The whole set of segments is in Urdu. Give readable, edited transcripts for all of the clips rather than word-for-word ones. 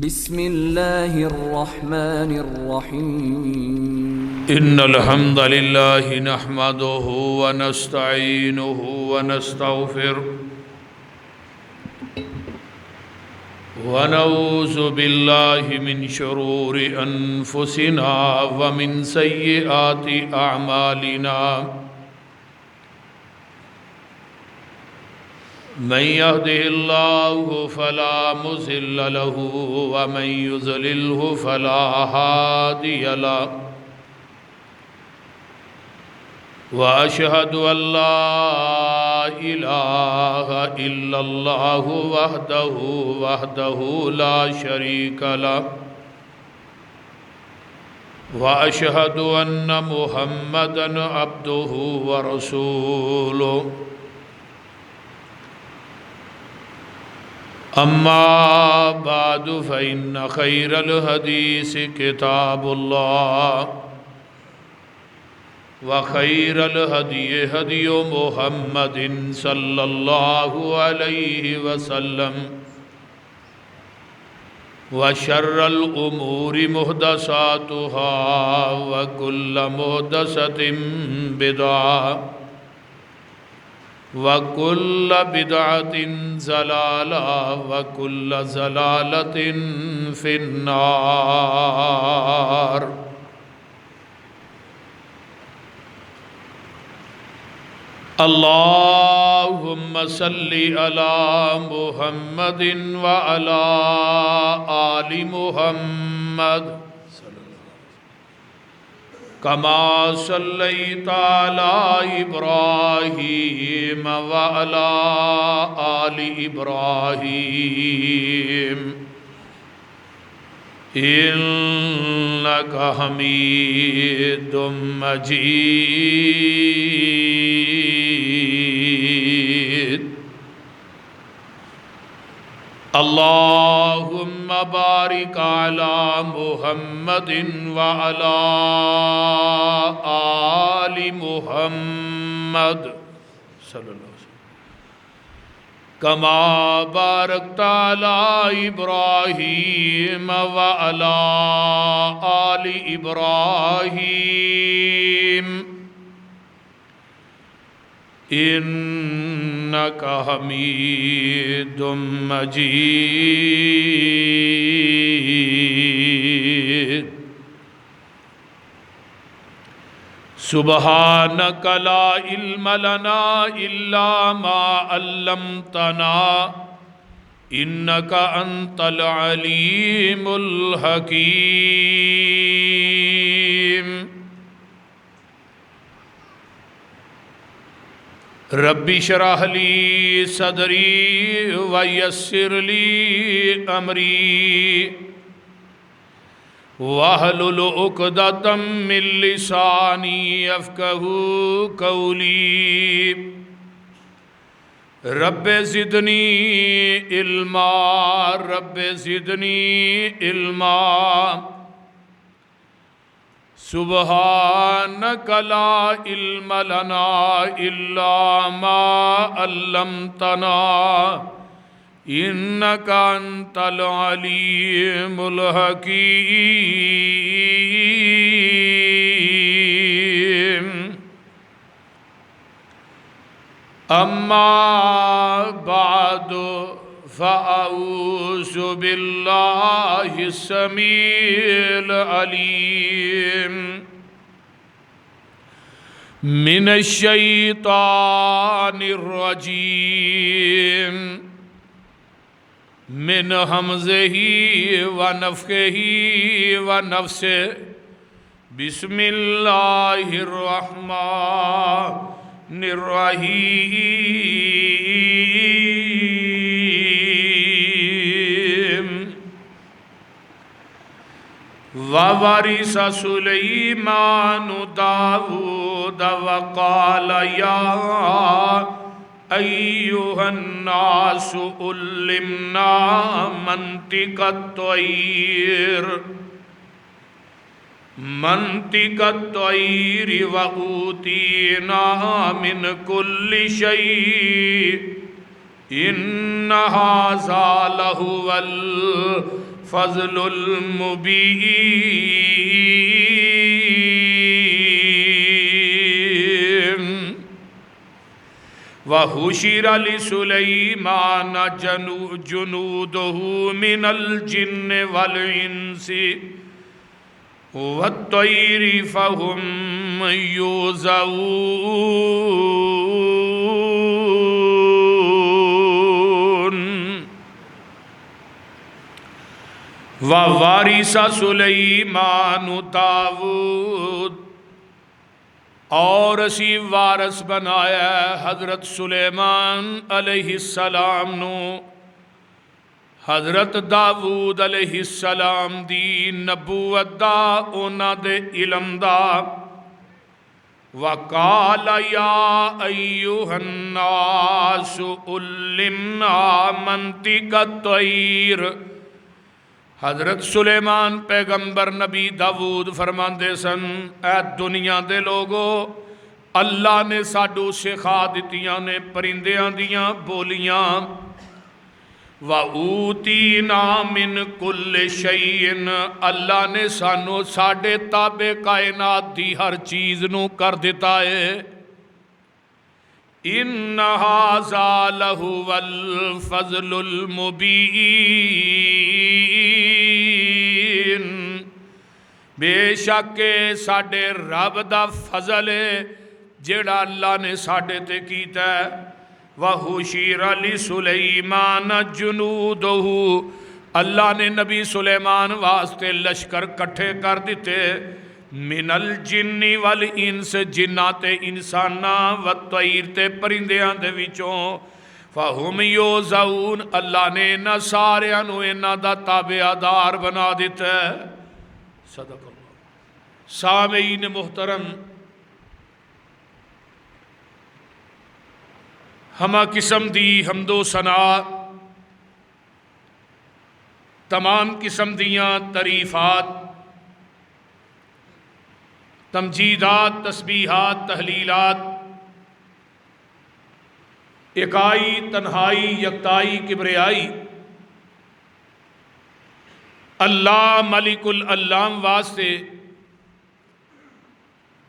بسم الله الرحمن الرحيم إن الحمد لله نحمده ونستعينه ونستغفره ونعوذ بالله من شرور أنفسنا ومن سيئات أعمالنا من يهده الله فلا مضل له ومن يضلله فلا هادي له وأشهد أن لا إله إلا الله وحده لا شريك له وأشهد أن محمدًا عبده ورسوله أما بعد فإن خير الحديث كتاب الله وخير الهدي هدي محمد صلى الله عليه وسلم وشر الأمور محدثاتها وكل محدثة بدعة وكل بدعة ضلالة وكل ضلالة في النار اللهم صل على محمد وعلى آل محمد كما صليت على إبراهيم وعلى آل إبراهيم إنك حميد مجيد اللهم بارك على محمد وعلى آل محمد صلى الله عليه وسلم كما باركت على إبراهيم وعلى آل إبراهيم إنك حميد مجيد سبحانك لا علم لنا إلا ما علمتنا إنك أنت العليم الحكيم رب اشرح لي صدري ويسر لي أمري واحلل عقدة من لساني يفقهوا قولي رب زدني علما رب زدني علما سبحانك لا علم لنا إلا ما علمتنا إنك أنت العليم الحكيم أما بعد فأعوذ بالله السميع العليم من الشيطان الرجيم من همزه ونفخه ونفسه بسم الله الرحمن الرحيم وورث سليمان داود وقال يا أيها الناس علمنا منطق الطير وأوتينا من كل شيء إن هذا لهو فضل المبین وحشر لسلیمان جنودہ من الجن والانس والطیر فهم یوزعون ووارث سلیمان داود اور اسی وارث بنایا حضرت سلیمان علیہ السلام نو حضرت داود علیہ السلام دی نبوت دا اونا دے علم دا وقال یا ایوہ الناس علمنا منطق الطیر حضرت سلیمان پیغمبر نبی داود فرماندے سن اے دنیا دے لوگو اللہ نے ساڈو سکھا دتیاں نے پرندیاں دیاں بولیاں وَأُوتِينَا مِن كُلِّ شَيْءٍ اللہ نے سانو ساڈے تابع کائنات دی ہر چیز نو کر دیتا ہے إِنَّ هَذَا لَهُوَ الْفَضْلُ الْمُبِينُ بے شک ساڈے رب دا فضل ہے جیڑا اللہ نے ساڈے تے کیتا ہے وَحُشِرَ لِسُلَيْمَانَ جُنُودُهُ اللہ نے نبی سلیمان واسطے لشکر کٹھے کر دیتے من الجن والانس جنات انسانا والطیر تے پرندیاں دے وچوں فَهُمْ يُوزَعُونَ اللہ نے انہاں ساریاں نو انہاں دا تابعدار بنا دیتا ہے صدق اللہ سامعین محترم ہمہ قسم دی حمد و ثنا تمام قسم دیاں تعریفات تمجیدات تسبیحات تحلیلات اکائی تنہائی یکتائی کبریائی اللہ ملک العلام واسطے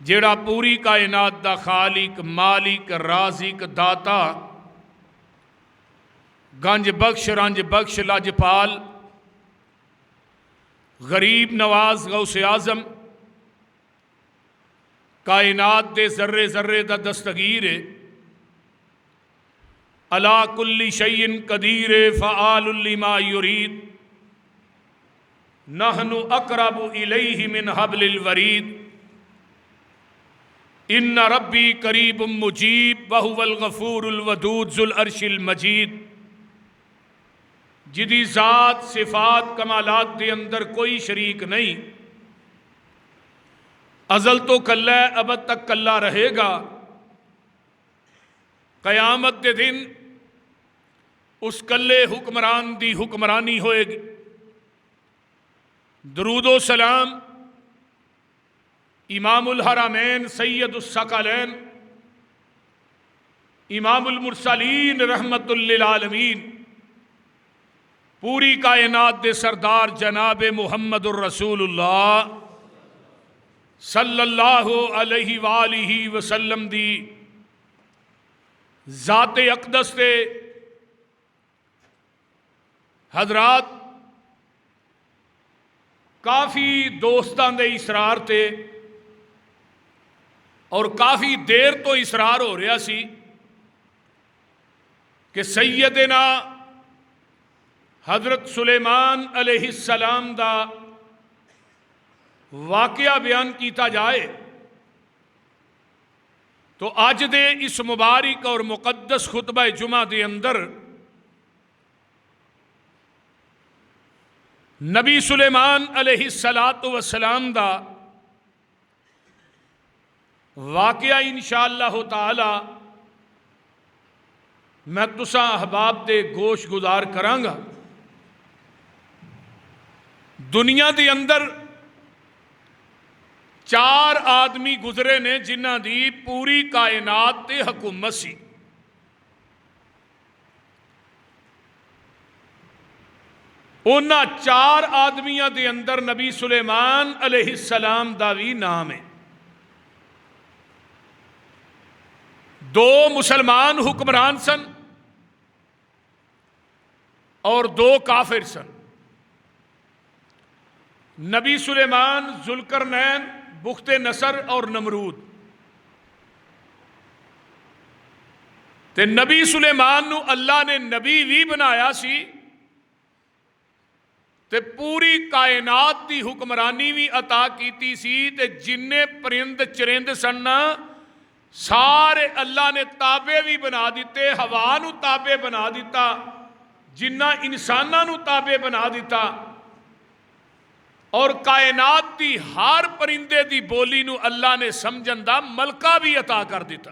جیڑا پوری کائنات دا خالق مالک رازق داتا گنج بخش رنج بخش لاجپال غریب نواز غوث اعظم کائنات دے ذرے ذرے دا دستگیر علا کل شیء قدیر فعال لما یرید نحن اقرب الیہ من حبل الورید ان ربی قریب مجیب وہو الغفور الودود ذو العرش المجید جدی ذات صفات کمالات دے اندر کوئی شریک نہیں ازل تو کلہ ہے ابد تک کلہ رہے گا قیامت دے دن اس کلے حکمران دی حکمرانی ہوئے گی درود و سلام امام الحرمین سید الثقلین امام المرسلین رحمت للعالمین پوری کائنات دے سردار جناب محمد الرسول اللہ صلی اللہ علیہ وآلہ وسلم دی ذات اقدس تے حضرات کافی دوستان دے اسرار تے اور کافی دیر تو اسرار ہو رہا سی کہ سیدنا حضرت سلیمان علیہ السلام دا واقعہ بیان کیتا جائے تو آج دے اس مبارک اور مقدس خطبہ جمعہ دے اندر نبی سلیمان علیہ السلام دا واقعہ انشاءاللہ تعالی میں تساں احباب دے گوش گزار کرانگا دنیا دے اندر 4 آدمی گزرے نے جنہ دی پوری کائنات تے حکومت سی انہاں 4 آدمیاں دے اندر نبی سلیمان علیہ السلام دا بھی نام ہے. 2 مسلمان حکمران سن اور 2 کافر سن. نبی سلیمان، ذوالقرنین، بخت نصر اور نمرود. تے نبی سلیمان نو اللہ نے نبی بھی بنایا سی تے پوری کائنات دی حکمرانی بھی عطا کیتی سی. تے جننے پرند چرند سن سارے اللہ نے تابع بھی بنا دیتے. ہوا نو تابع بنا دیتا، جنہ انساناں نو تابع بنا دیتا، اور کائنات دی ہر پرندے دی بولی نو اللہ نے سمجھن دا ملکہ بھی عطا کر دیتا.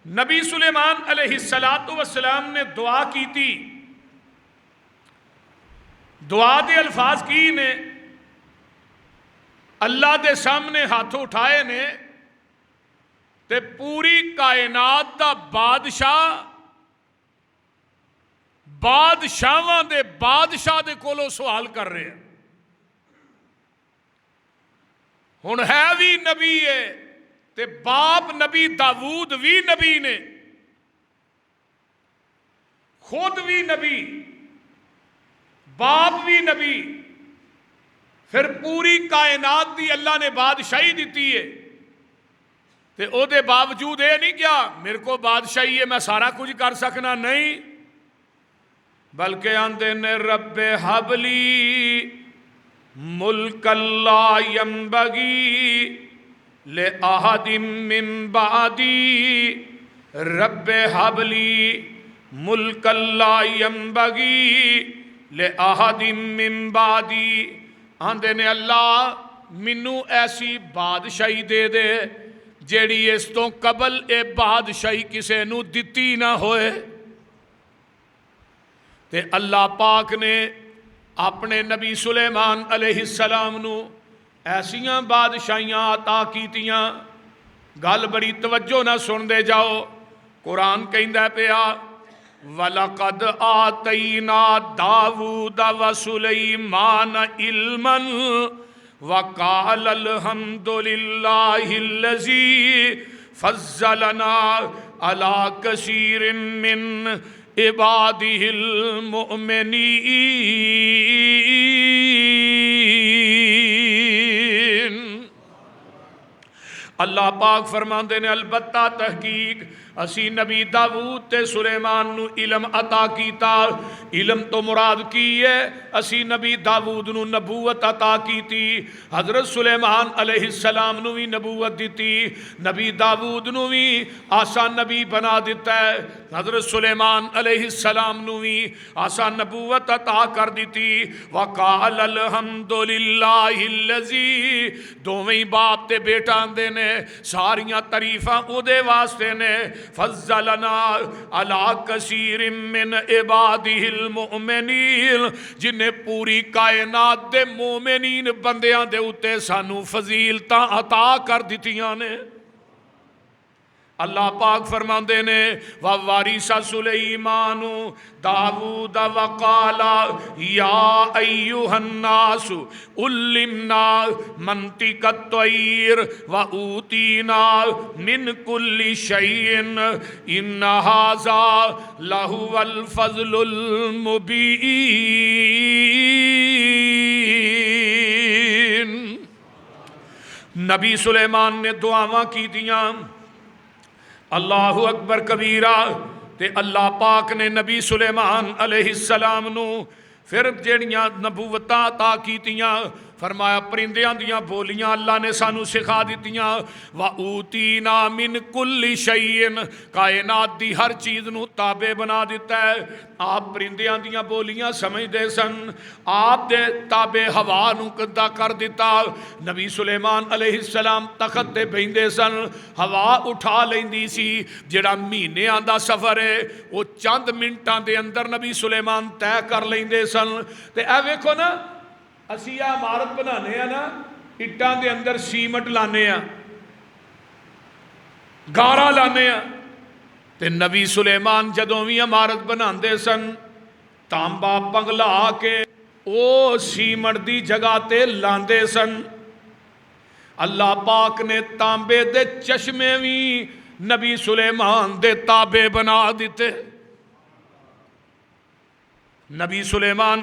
نبی سلیمان علیہ السلام نے دعا کی تھی. دعا دے الفاظ کی نے، اللہ دے سامنے ہاتھ اٹھائے نے تے پوری کائنات دا بادشاہاں دے بادشاہ دے کولوں سوال کر رہے ہیں. ہن ہے بھی نبی ہے تے باپ نبی داود بھی نبی نے، خود بھی نبی، باپ بھی نبی، پھر پوری کائنات دی اللہ نے بادشاہی دیتی ہے تے او دے باوجود یہ نہیں کیا میرے کو بادشاہی ہے میں سارا کچھ کر سکنا، نہیں، بلکہ آندے نے رب حبلی ملک لا ینبغی لأحد من بعدی، رب حبلی ملک لا ینبغی لأحد من بعدی. آندے نے اللہ منو ایسی بادشاہی دے دے جیڑی اس تو قبل اے بادشاہی کسے نو دتی نہ ہوئے. تے اللہ پاک نے اپنے نبی سلیمان علیہ السلام نو ایسیاں بادشاہیاں عطا کیتیاں. گل بڑی توجہ نہ سن دے جاؤ. قرآن کہندا پیا وَلَقَدْ آتَيْنَا دَاوُودَ وَسُلَيْمَانَ عِلْمًا وَقَالَ الْحَمْدُ لِلَّهِ الَّذِي فَضَّلَنَا عَلَى كَثِيرٍ مِّنْ عِبَادِهِ الْمُؤْمِنِينَ. اللہ پاک فرماندے نے البتہ تحقیق اسی نبی داود تے سلیمان نو علم عطا کیتا. علم تو مراد کی ہے اسی نبی داود نو نبوت عطا کیتی. حضرت سلیمان علیہ السلام نو بھی نبوت دیتی، نبی داود نو بھی آسان نبی بنا دیتا ہے. حضرت سلیمان علیہ السلام نو بھی آسان نبوت عطا کر دیتی. وقال الحمد للہ الذی، دوویں باپ تے بیٹا آندے نے ساریاں تعریفاں او دے واسطے نے فضلنا علی کثیر من عبادہ المؤمنین، جنہیں پوری کائنات دے مومنین بندیاں دے اتے سانو فضیلتاں عطا کر دیتیاں نے. اللہ پاک فرماندے نے وَوَارِثَ سُلَيْمَانُ دَاوُودَ وَقَالَ يَا أَيُّهَا النَّاسُ عُلِّمْنَا مَنطِقَ الطَّيْرِ وَأُوتِينَا مِنْ كُلِّ شَيْءٍ إِنَّ هَذَا لَهُوَ الْفَضْلُ الْمُبِينُ. نبی سلیمان نے دعاواں کی دیاں اللہ اکبر کبیرہ. تے اللہ پاک نے نبی سلیمان علیہ السلام نو پھر جیڑیاں نبوتاں عطا کیتیاں فرمایا پرندیاں دیاں بولیاں اللہ نے سانو سکھا دیتیاں. وَأُوتِينَا مِنْ كُلِّ شَيْءٍ، کائنات دی ہر چیز نو تابع بنا دیتا ہے. آپ پرندیاں دیاں بولیاں سمجھ دے سن، آپ دے تابع ہوا نو کدا کر دیتا. نبی سلیمان علیہ السلام تخت دے بہندے سن، ہوا اٹھا لیندی سی. جڑا مہینیاں دا سفر ہے وہ چند منٹاں دے اندر نبی سلیمان طے کر لیندے سن. تے اے ویکھو نا اسی عمارت بنانے ہیں نا، اٹاں دے اندر سیمٹ لانے ہیں، گارا لانے ہیں، ਤੇ ਨਬੀ ਸੁਲੇਮਾਨ ਜਦੋਂ ਵੀ ਇਮਾਰਤ ਬਣਾਉਂਦੇ ਸਨ ਤਾਂਬਾ ਪਿਘਲਾ ਕੇ ਉਹ ਸੀਮਟ ਦੀ ਜਗ੍ਹਾ ਤੇ ਲਾਉਂਦੇ ਸਨ। ਅੱਲਾਹ ਪਾਕ ਨੇ ਤਾਂਬੇ ਦੇ ਚਸ਼ਮੇ ਵੀ ਨਬੀ ਸੁਲੇਮਾਨ ਦੇ ਤਾਬੇ ਬਣਾ ਦਿੱਤੇ। ਨਬੀ ਸੁਲੇਮਾਨ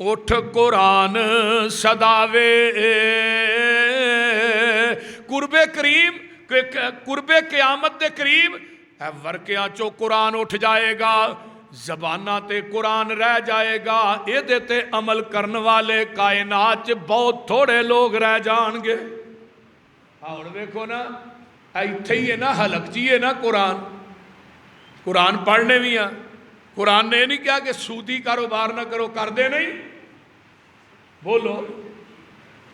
اٹھ قرآن صداوے قرب کریم قرب قیامت دے قریب اے ورکیاں چو قرآن اٹھ جائے گا زبانہ تے قرآن رہ جائے گا اے دیتے عمل کرن والے کائنات بہت تھوڑے لوگ رہ جان گے اور دیکھو نا ایتھے ہی ہے نا حلق جی ہے نا قرآن پڑھنے بھی ہیں قرآن نے نہیں کیا کہ سودی کاروبار نہ کرو کر دے نہیں بولو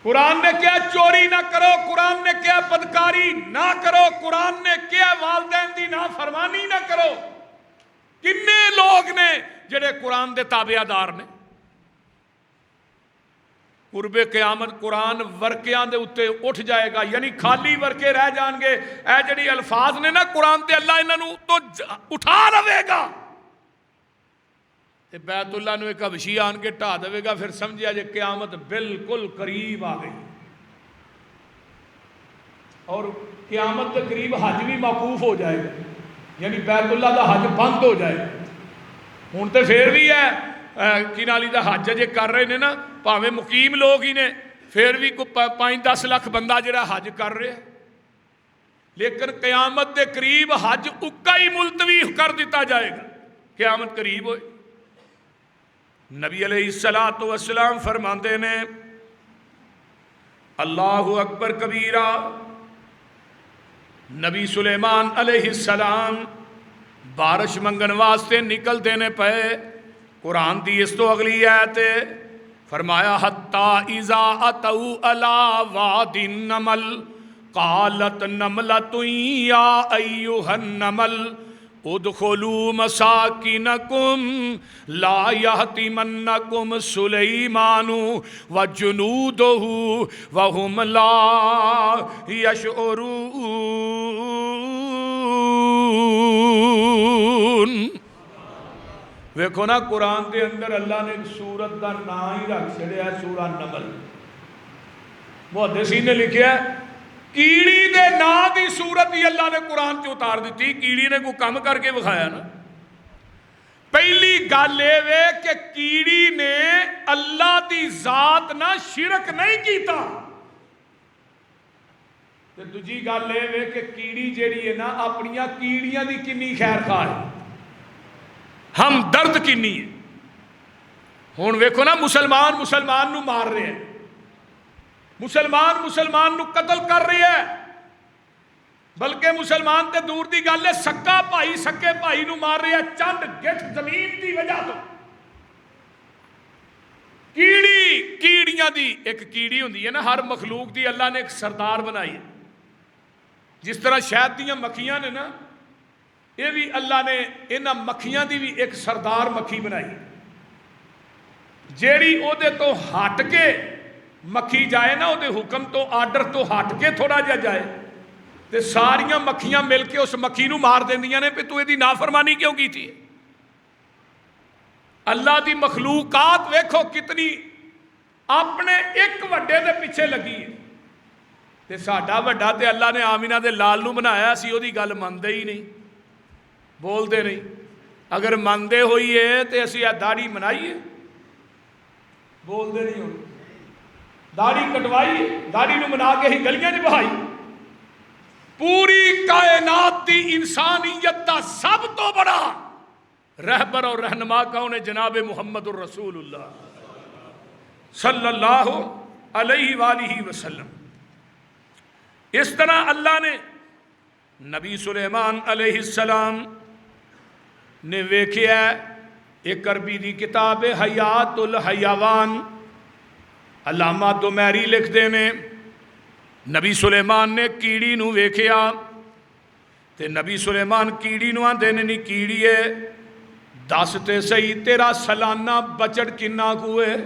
قرآن نے کیا چوری نہ کرو قرآن نے کیا بدکاری نہ کرو قرآن نے کیا والدین دی نافرمانی نہ کرو کنے لوگ نے جڑے قرآن دے تابعدار نے قرب قیامت قرآن ورکیاں دے اتے اٹھ جائے گا یعنی خالی ورکے رہ جان گے اے جڑی الفاظ نے نا قرآن تے اللہ انہوں تو اٹھا رہے گا تے بیت اللہ نو ایک حبشی آن کے ٹھا دے گا پھر سمجھیا جے قیامت بالکل قریب آ گئی اور قیامت کے قریب حج بھی موقوف ہو جائے گا یعنی بیت اللہ دا حج بند ہو جائے ہوں تو پھر بھی ہے کی نالی دا حج جے کر رہے ہیں نا پاویں مقیم لوگ ہی نے پھر بھی 5-10 لاکھ بندہ جڑا حج کر رہے ہیں لیکن قیامت دے قریب حج اکا ہی ملتوی کر دیتا جائے گا قیامت قریب ہوئے نبی علیہ السلام فرماتے نے اللہ اکبر کبیرہ نبی سلیمان علیہ السلام بارش منگن واسطے نکل دینے پہ قرآن دی اس تو اگلی آیت فرمایا حتی اذا اتو علی واد النمل قالت نملۃ یا ایھا النمل ادخلوا مساکنکم لا یحطمنکم سلیمان وجنودہ وہم لا یشعرون ویکھو نا قرآن دے اندر اللہ نے ایک سورت دا نام ہی رکھ چھڑیا ہے سورہ نمل محدثین نے لکھیا ہے کیڑی دے نا دی صورت ہی اللہ نے قرآن چ اتار دیتی کیڑی نے کوئی کم کر کے بکھایا نا پہلی گل یہ کہ کیڑی نے اللہ دی ذات نہ شرک نہیں کیتا تے دوجی گل یہ کہ کیڑی جیڑی ہے نا اپنیاں کیڑیاں دی کنی خیر خواہ ہے ہم درد کنی ہے ہوں ویکھو نا مسلمان نو مار رہے ہیں مسلمان نو قتل کر رہی ہے بلکہ مسلمان تے دور دی گل ہے سکا بھائی سکے بھائی نو مار رہی ہے چند گٹھ زمین دی وجہ تو کیڑیاں دی ایک کیڑی ہوندی ہے نا ہر مخلوق دی اللہ نے ایک سردار بنائی ہے جس طرح شہد دیاں مکھیاں نے نا یہ بھی اللہ نے انہاں مکھیاں دی بھی ایک سردار مکھی بنائی جیڑی او دے تو ہٹ کے مکھی جائے نا وہ حکم تو آرڈر تو ہٹ کے تھوڑا جا جائے تے ساریاں مکھیاں مل کے اس مکھی نو مار دیندیاں نے پہ تو یہ نافرمانی کیوں کی تھی اللہ دی مخلوقات ویکھو کتنی اپنے ایک وڈے دے پیچھے لگی ہے تے ساڈا وڈا تے اللہ نے آمینہ دے لال نو بنایا سی وہ گل مندے ہی نہیں بولتے نہیں اگر مندے ہوئی ہے تے اسی داڑھی منائیے بولتے نہیں ہوئی داڑھی کٹوائی داڑھی نو منا کے ہی گلیاں چ بہائی پوری کائنات دی انسانیت دا سب تو بڑا رہبر اور رہنما کون ہے جناب محمد الرسول اللہ صلی اللہ علیہ وآلہ وسلم اس طرح اللہ نے نبی سلیمان علیہ السلام نے ویکھیا ایک عربی دی کتاب حیات الحیوان علامہ دومیری لکھ دینے نبی سلیمان نے کیڑی نو ویکھیا تے نبی سلیمان کیڑی نو آندے نے نہیں کیڑی ہے دس تے صحیح تیرا سالانہ بجٹ کنا کوئے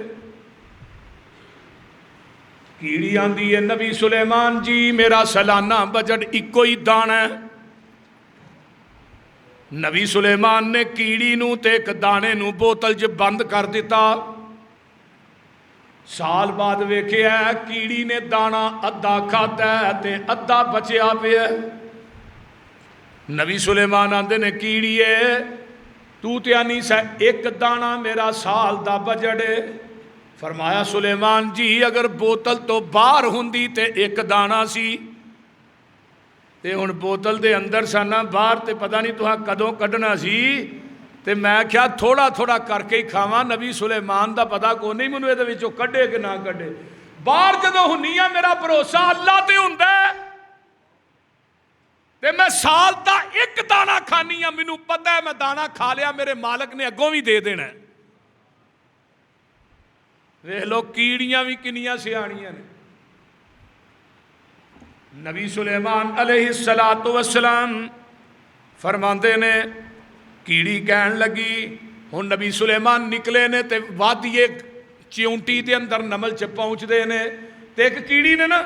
کیڑی آندی ہے نبی سلیمان جی میرا سالانہ بجٹ ایک ہی دان ہے نبی سلیمان نے کیڑی نو تے ایک دانے نو بوتل ج بند کر دیتا سال بعد ویکھیا کیڑی نے دانا ادھا کھاتا ہے تے ادھا بچیا پیا نبی سلیمان آندے نے کیڑی ہے تو تے نہیں سا ایک دانا میرا سال دا بجٹ ہے فرمایا سلیمان جی اگر بوتل تو باہر ہوندی تے ایک دانا سی تے ہن بوتل دے اندر سانا باہر تے پتہ نہیں تہاں کدوں کڈنا سی تے میں کیا تھوڑا تھوڑا کر کے ہی کھاواں نبی سلیمان دا پتہ کو نہیں مینوں اے وچوں کڈے کہ نہ کڈے باہر جدوں ہنی آ میرا بھروسہ اللہ تے ہوندا ہے تے میں سال دا ایک دانہ کھانی ہاں مینوں پتہ ہے میں دانہ کھا لیا میرے مالک نے اگوں بھی دے دینا ہے ویکھ لو کیڑیاں بھی کنیاں سیاڑیاں نے نبی سلیمان علیہ السلام فرماندے نے کیڑی کہن لگی ہن نبی سلیمان نکلے نے تے وادی چیونٹی دے اندر نمل چ پہنچ دے نے تے ایک کیڑی نے نا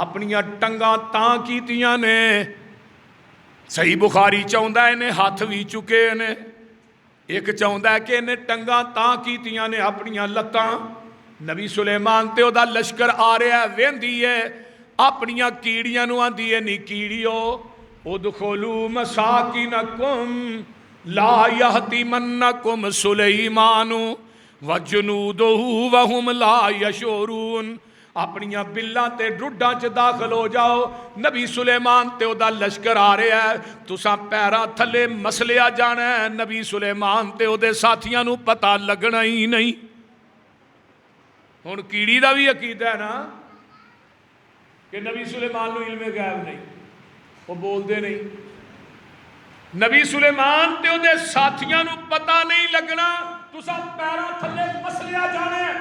اپنیاں ٹنگاں تاں کیتیاں نے صحیح بخاری چاہندا ہے نے ہاتھ بھی چکے نے ایک چاہندا ہے کہ نے ٹنگاں تاں کیتیاں نے اپنیاں لتاں نبی سلیمان تے او دا لشکر آ رہا ہے ویندی ہے اپنیاں کیڑیاں نو آندی ہے نی کیڑیو ادخلوا مساکنکم لا یحطمنکم سلیمان وجنودہ وہم لا یشعرون اپنیاں بلاں تے ڈڈاں چ داخل ہو جاؤ نبی سلیمان تے او دا لشکر آ رہا ہے تساں پیراں تھلے مسلیا جانا ہے نبی سلیمان تے او دے ساتھیاں نو پتہ لگنا ہی نہیں ہن کیڑی دا بھی عقیدہ ہے نا کہ نبی سلیمان نو علم غیب نہیں وہ بول دے نہیں نبی سلیمان تے او دے ساتھیاں نو پتہ نہیں لگنا تساں پیراں تھلے مسلیا جانا ہے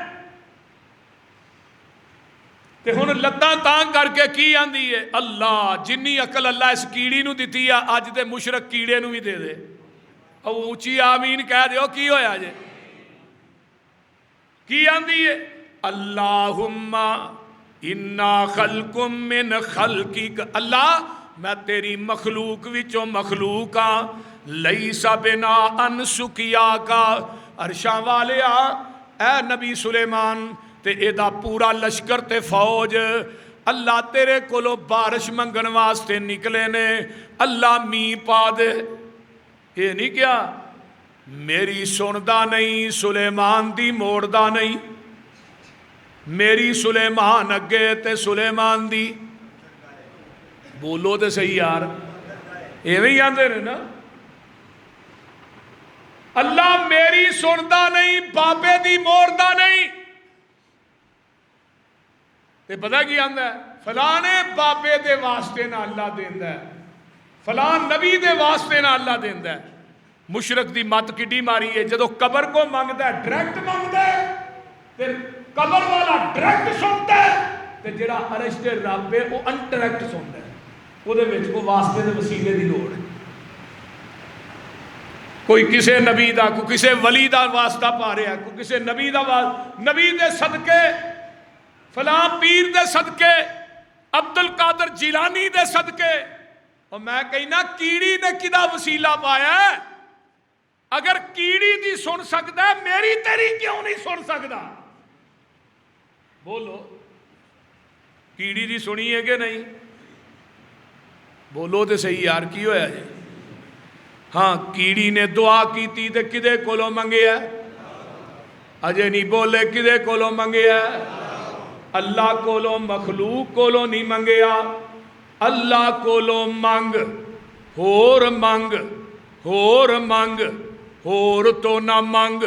تے ہن لتاں تاں کر کے کی آندی ہے اللہ جنی عقل اللہ اس کیڑی نو دتی ہے اج دے مشرک کیڑے نو بھی دے دے او اونچی آمین کہہ دیو کی ہویا جے کی آندی ہے اللہم انا خلق من خلقک اللہ میں تیری مخلوق وچوں مخلوق ہاں لیس بنا ان سکیا کا عرشاں والیا اے نبی سلیمان تے اے دا پورا لشکر تے فوج اللہ تیرے کولو بارش منگن واسطے نکلے نے اللہ می پا دے یہ نہیں کیا میری سندا نہیں سلیمان دی موڑدا نہیں میری سلیمان اگے تے سلیمان دی بولو تے صحیح یار ایویں ہی آندے نے نا اللہ میری سندا نہیں بابے دی موڑدا نہیں تے پتہ کی آندا ہے فلانے بابے دے واسطے نہ اللہ دیندا ہے فلان نبی دے واسطے نہ اللہ دیندا ہے مشرک دی مت کڈی ماری ہے جدو قبر کو مانگدا ہے ڈائریکٹ مانگدا ہے تے قبر والا ڈائریکٹ سنتا ہے تے جڑا عرش تے رب ہے وہ انڈائریکٹ سنتا ہے وہ دے وچ کوئی واسطے دے وسیلے دی لوڑ ہے کوئی کسے نبی دا کوئی کسے ولی دا واسطہ پا رہا ہے کوئی کسے نبی دا نبی دے صدقے فلاں پیر دے صدقے عبد القادر جیلانی دے صدقے اور میں کہنا کیڑی نے کدا وسیلہ پایا ہے اگر کیڑی دی سن سکتا ہے میری تیری کیوں نہیں سن سکتا بولو کیڑی دی سنی ہے کہ نہیں بولو تے صحیح یار کی ہویا ہے ہاں کیڑی نے دعا کیتی تے کدے کولو منگیا اجے نہیں بولے کدے کولو منگیا اللہ کولو مخلوق کولو نہیں منگیا اللہ کولو منگ ہور منگ ہور منگ ہور تو نہ منگ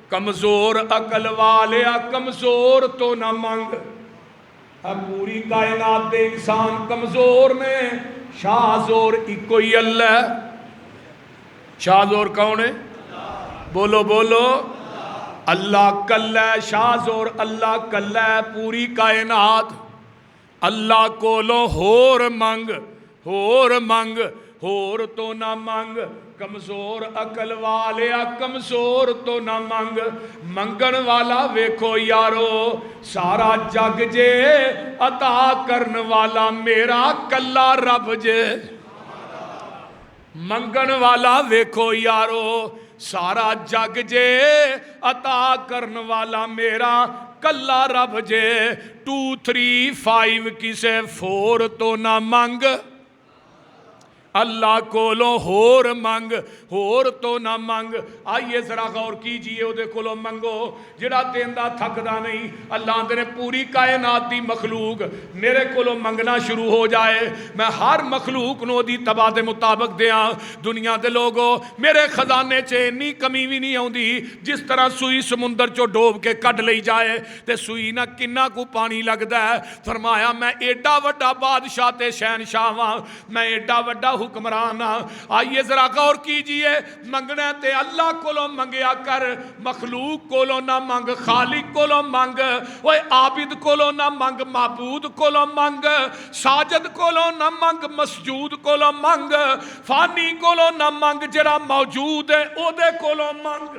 کمزور عقل والیا کمزور تو نہ منگ پوری کائنات دے انسان کمزور نے شاہ زور ایکو ہی اللہ شاہ زور کون ہے بولو بولو اللہ کل ہے شاہ زور اللہ کل ہے پوری کائنات اللہ کولو ہور منگ ہور تو نہ منگ کمزور عقل والیا کمزور تو نہ منگ منگن والا ویکھو یارو سارا جگ جے عطا کرن والا میرا کلا رب جے منگن والا ویکھو یارو سارا جگ جے عطا کرن والا میرا کلا رب جے 2 3 5 کسے 4 تو نہ منگ اللہ کولوں ہور منگ، ہور تو نہ منگ۔ آئیے ذرا غور کیجئے، وہ دے کولوں منگو جڑا دیندا تھکدا نہیں۔ اللہ آندے نے پوری کائنات دی مخلوق میرے کولوں منگنا شروع ہو جائے، میں ہر مخلوق نو دی تباہ دے مطابق دیاں۔ دنیا دے لوگو میرے خزانے چ انی کمی بھی نہیں آوندی، جس طرح سوئی سمندر چو ڈوب کے کڈ لئی جائے تے سوئی نہ کنا کو پانی لگدا ہے۔ فرمایا میں ایڈا وڈا بادشاہ تے شہنشاہ ہاں، میں ایڈا وڈا حکمران ہاں۔ آئیے ذرا غور کیجئے، منگنا تے اللہ کولوں منگیا کر، مخلوق کولوں نہ منگ، خالق کولوں منگ، اوے عابد کولوں نہ منگ، معبود کولوں منگ، ساجد کولوں نہ منگ، مسجود کولوں منگ، فانی کولوں نہ منگ، جڑا موجود ہے او دے کولوں منگ۔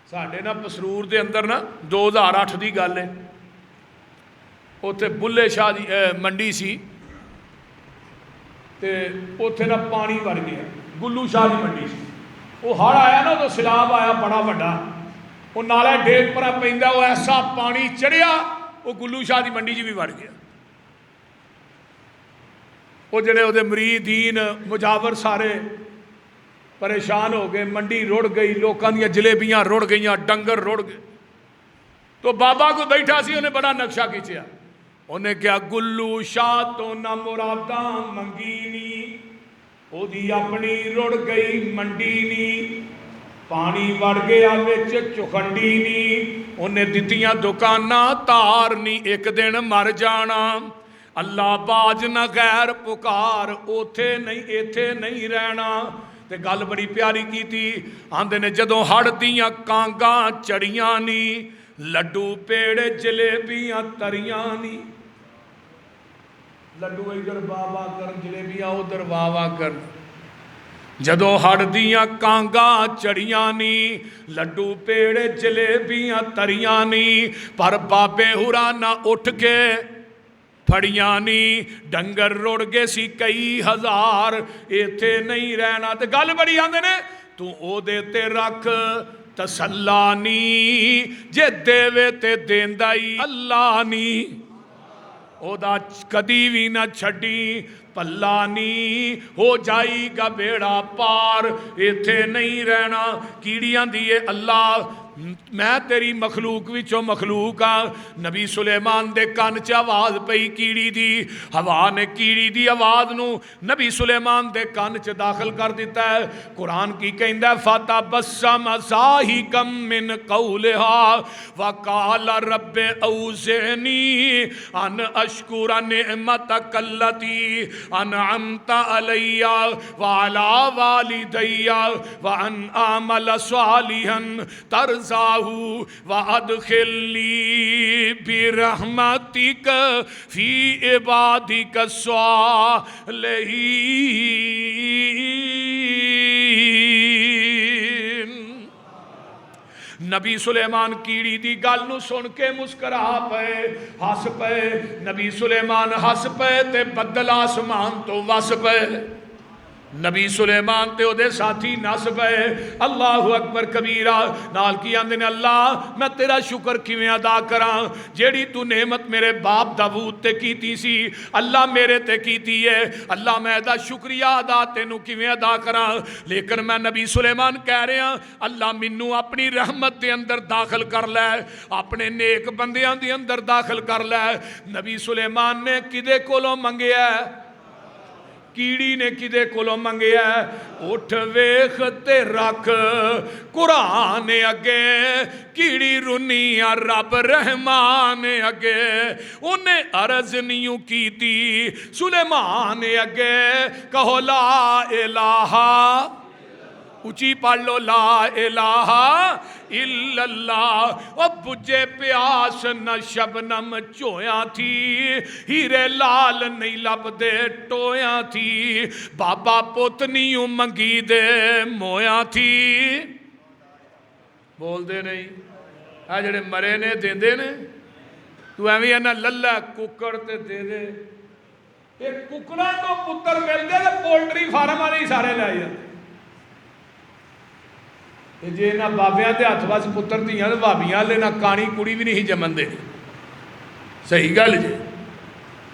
ساڈے نا پسرور دے اندر نا 2008 دی گل ہے، اوتھے بلے شاہ دی منڈی سی تے اوتھے نا پانی بھر گیا، گلو شاہ دی منڈی سی۔ وہ ہڑ آیا نا تو سیلاب آیا بڑا وڈا، وہ نالے ڈیگ پر پیندا، وہ ایسا پانی چڑھیا وہ گلو شاہ دی منڈی بھی بڑھ گیا۔ وہ جڑے وہ مریدین مجاور سارے پریشان ہو گئے، منڈی رڑ گئی، لوکاں دیاں جلیبیاں رڑ گئیاں، ڈنگر رڑ گئے۔ تو بابا کو بیٹھا سی، انہیں بڑا نقشہ کھینچیا، انہیں کیا گلو شاہ تو نہ مراداں منگی نی، او دی اپنی رڑ گئی منڈی نی، پانی وڑ گیا وچ چکھنڈی نی، انہیں دتیاں دکاناں تار نی، ایک دن مر جانا۔ اللہ باج نہ غیر پکار، اوتھے نہیں ایتھے نہیں رہنا۔ تے گل بڑی پیاری کی تھی، آندے نے جدوں ہڑ دیاں کانگاں چڑیاں نی، لڈو پیڑے جلیبیاں تریاں نی۔ لڈو ادھر بابا کر، جلیبیاں ادھر واوا کر۔ جدوں ہڑ دیاں کانگاں چڑیاں نی، لڈو پیڑے جلیبیاں تریاں نی، پر بابے ہورا نہ اٹھ کے پھڑیاں نی، ڈنگر رڑ گے سی کئی ہزار، ایتھے نہیں رہنا۔ تے گل بڑی آندے نے، تو او دے تے رکھ تسلا نی، جے دیوے تے دیندائی اللہ نی، او دا کدی بھی نہ چھڑی پلا نی، ہو جائی گا بیڑا پار، ایتھے نہیں رہنا۔ کیڑیاں دیئے اللہ میں تیری مخلوق وچوں مخلوق ہاں۔ نبی سلیمان دے کان چ آواز پئی کیڑی دی، ہوا نے کیڑی دی آواز نو نبی سلیمان دے کان چ داخل کر دیتا ہے۔ قرآن کی کہندا ہے فَتَبَسَّمَ ضَاحِكًا مِّن قَوْلِهَا وَقَالَ رَبِّ أَوْزِعْنِي أَنْ أَشْكُرَ نِعْمَتَكَ الَّتِي أَنْعَمْتَ عَلَيَّ وَعَلَى وَالِدَيَّ وَأَنْ أَعْمَلَ صَالِحًا تَرْضَاهُ وَأَدْخِلْنِي بِرَحْمَتِكَ فِي عِبَادِكَ الصَّالِحِينَ۔ نبی سلیمان کیڑی دی گل نو سن کے مسکرا پے، ہس پے۔ نبی سلیمان ہس پے تے بدل آسمان تو وس پے۔ نبی سلیمان تے او دے ساتھی نس پے۔ اللہ اکبر کبیرہ نال کی آندے نے اللہ میں تیرا شکر کیویں ادا کراں، جیڑی تو نعمت میرے باپ داود تے کیتی سی اللہ میرے تے کیتی ہے، اللہ میں دا شکریہ ادا تینوں کیویں ادا کراں۔ لیکن میں نبی سلیمان کہہ رہے ہیں اللہ مینوں اپنی رحمت دے اندر داخل کر لے، اپنے نیک بندیاں دے اندر داخل کر لے۔ نبی سلیمان نے کدے کولوں منگیا ہے؟ کیڑی نے کدے کولوں منگیا ہے؟ اٹھ ویخ تے رکھ قرآن اگے، کیڑی رنیا رب رحمان اگے، انہیں عرض نیوں کی تھی سلیمان اگے، کہو لا الہ، اچھی پڑھ لو لا الہ الا اللہ۔ او بجے پیاس نہ شبنم چویاں تھی، ہیرے لال نہیں لب دے ٹویاں تھی، بابا پوتنیوں منگی دے مویاں تھی۔ بول دے نہیں اے جڑے مرے نے دے دے نے، تو ایویں ہے نا للہ ککڑ تے دے دے۔ ایک ککڑا تو پتر مل دے تے پولٹری فارم والے ہی سارے لے جاتے۔ جے نہ بابیاں دے ہاتھ وس پتر دیاں تے بھابیاں لے نہ کانی کڑی بھی نہیں جمن دے۔ صحیح گل جی،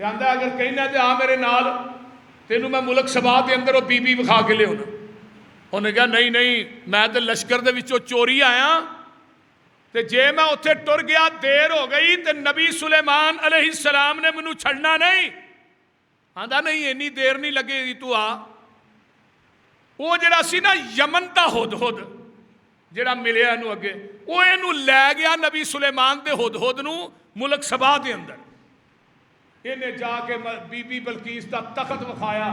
تے آندا اگر کہنا تے آ میرے نال تینوں میں ملک سبا دے اندر وہ بی بی وکھا کے لیا انہیں کہا نہیں نہیں میں تے لشکر دے وچوں چوری آیا تے جے میں اتھے ٹر گیا دیر ہو گئی تے نبی سلیمان علیہ السلام نے منو چھڑنا نہیں آندا نہیں اینی دیر نہیں لگے گی تو آ وہ جڑا سی نا یمن دا ہدہد جڑا ملیا انہوں اگے وہ انہوں لے گیا نبی سلیمان دے ہدہد نو ملک سبا دے اندر انہیں جا کے بی بی بلقیس دا تخت وکھایا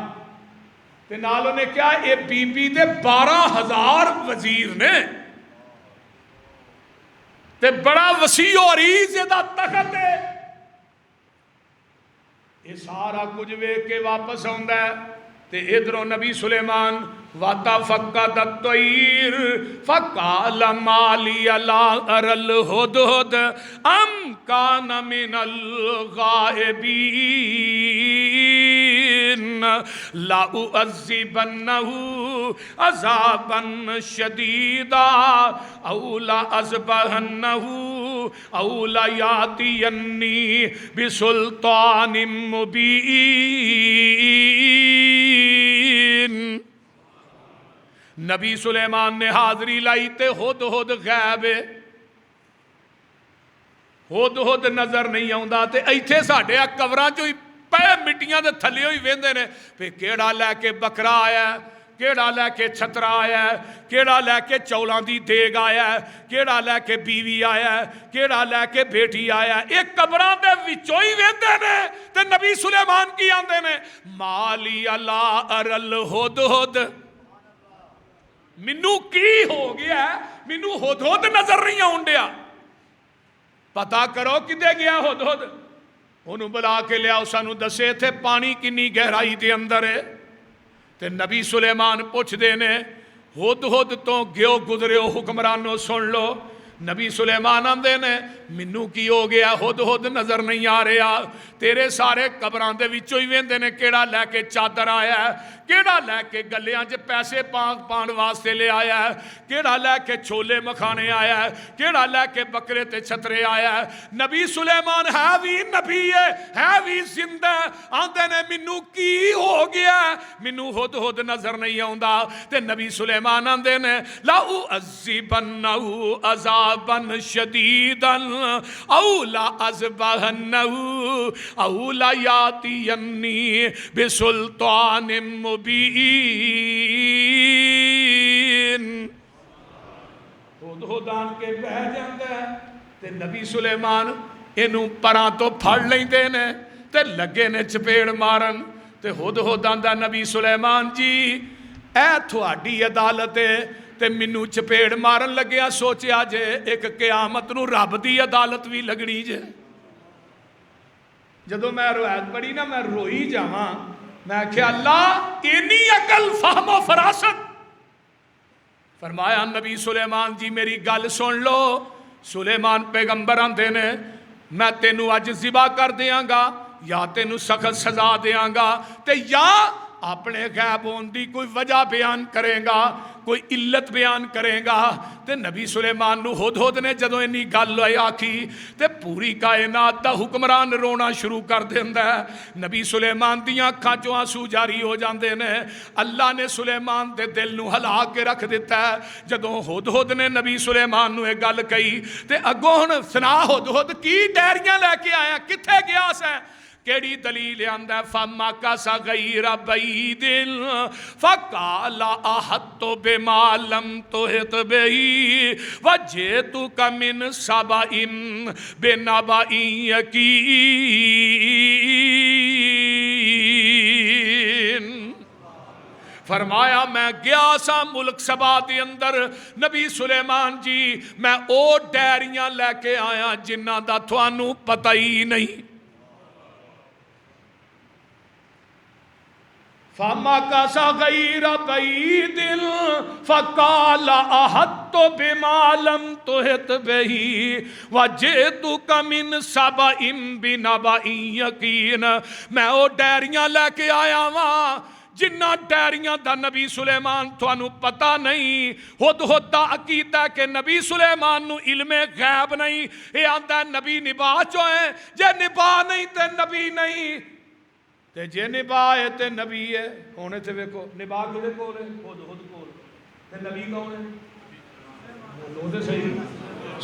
تے نال انہیں کیا اے بی بی دے 12,000 وزیر نے تے بڑا وسیع و عریض دا تخت ہے یہ سارا کچھ ویکھ کے واپس آندا ہے تے ادھروں نبی سلیمان وَتَفَقَّدَ الطَّيْرُ فَقَالَ مَا لِيَ لَا أَرَى الْهُدْهُدَ أَمْ كَانَ مِنَ الْغَائِبِينَ لَأُعَذِّبَنَّهُ عَذَابًا شَدِيدًا أَوْ لَأَذْبَحَنَّهُ أَوْ لَيَأْتِيَنِّي بِسُلْطَانٍ مُبِينٍ نبی سلیمان نے حاضری لائی تے ہدہد غیب ہے ہدہد نظر نہیں آوندا تے ایتھے ساڈے قبراں چوں ہی پے مٹیاں دے تھلے ہوئی ویندے نے پھر کیڑا لے کے بکرا آیا ہے کیڑا لے کے چھترا آیا ہے کیڑا لے کے چولاں دی دیگ آیا ہے کیڑا لے کے بیوی آیا ہے کیڑا لے کے بیٹی آیا ہے ایک قبراں دے وچوں ہی ویندے نے تے نبی سلیمان کی آندے نے مالی لا ارل ہدہد منو کی ہو گیا ہے منو ہدہد نظر نہیں آن دیا پتا کرو کدے گیا ہدہد انہوں بلا کے لیا سانو دسے تھے پانی کنی گہرائی دے اندر ہے تے نبی سلیمان پوچھ دینے ہدہد تو گیو گزرے ہو حکمرانوں سن لو نبی سلیمان آندے نے منو کی ہو گیا ہدہد نظر نہیں آ رہا تیرے سارے قبران دے وچوں ہی ویندے نے کیڑا لے کے چادر آیا ہے کیڑا لے کے گلیاں چ پیسے پان واسطے لے آیا ہے کیڑا لے کے چھولے مکھانے آیا ہے کیڑا لے کے بکرے تے چھترے آیا ہے نبی سلیمان ہے بھی نبی ہے بھی زندہ آندے نے منو کی ہو گیا منو ہدہد نظر نہیں آوندا تے نبی سلیمان آندے نے لا اعذبنہ عذابا شدیدا او لا اذبحنہ او لا یاتینی بسلطان مبین ہدہد آن کے بہ جاندا ہے تے نبی سلیمان اینوں پراں تو پھڑ لیندے نے تے لگے نے چپیڑ مارن تے ہدہد آندا نبی سلیمان جی اے تھوڑی عدالت ہے تے منو چپیڑ مارن لگیا سوچیا جے ایک قیامت نو رب دی عدالت بھی لگنی جے جدو میں روایت پڑھی نا میں روئی جاواں میں کہ اللہ اینی عقل فہم و فراست فرمایا نبی سلیمان جی میری گل سن لو سلیمان پیغمبر آندے نے میں تینوں اج ذبح کر دیاں گا یا تینوں سخت سزا دیاں گا تے یا اپنے غیب ہون دی کوئی وجہ بیان کرے گا کوئی علت بیان کرے گا تے نبی سلیمان نو ہدہد نے جدوں انی گل آکھی تے پوری کائنات دا حکمران رونا شروع کر دیندا ہے نبی سلیمان دیاں اکھاں چوں آنسو جاری ہو جاندے نے اللہ نے سلیمان دے دل نو ہلا کے رکھ دیتا ہے جدوں ہدہد نے نبی سلیمان نو ایک گل کہی تے اگوں ہن سنا ہدہد کی ڈیریاں لے کے آیا کتھے گیا سیں کیڑی دلیل آندا فَمَكَثَ غَيْرَ بَعِيدٍ فَقَالَ أَحَطتُ بِمَا لَمْ تُحِطْ بِهِ وَجِئْتُكَ مِنْ سَبَإٍ بِنَبَإٍ يَقِينٍ فرمایا میں گیا سا ملک سبا دے اندر نبی سلیمان جی میں او ڈیریاں لے کے آیا جنہاں دا تھانوں پتہ ہی نہیں فَمَكَثَ غَيْرَ بَعِيدٍ فَقَالَ أَحَطتُ بِمَا لَمْ تُحِطْ بِهِ وَجِئْتُكَ مِنْ سَبَإٍ بِنَبَإٍ يَقِينٍ میں او ڈیریاں لے کے آیا ہاں جنہ ڈیریاں دا نبی سلیمان تھانوں پتہ نہیں ہدہد دا عقیدہ کہ نبی سلیمان نو علم غیب نہیں یہ آندا نبی نبا چو ہے جے نبا نہیں تے نبی نہیں تے جے نباہ ہے تے نبی ہے. ہن ایتھے ویکھو نباہ کدے کول ہے؟ خود کول. تے نبی کون ہے؟ بولو تے صحیح.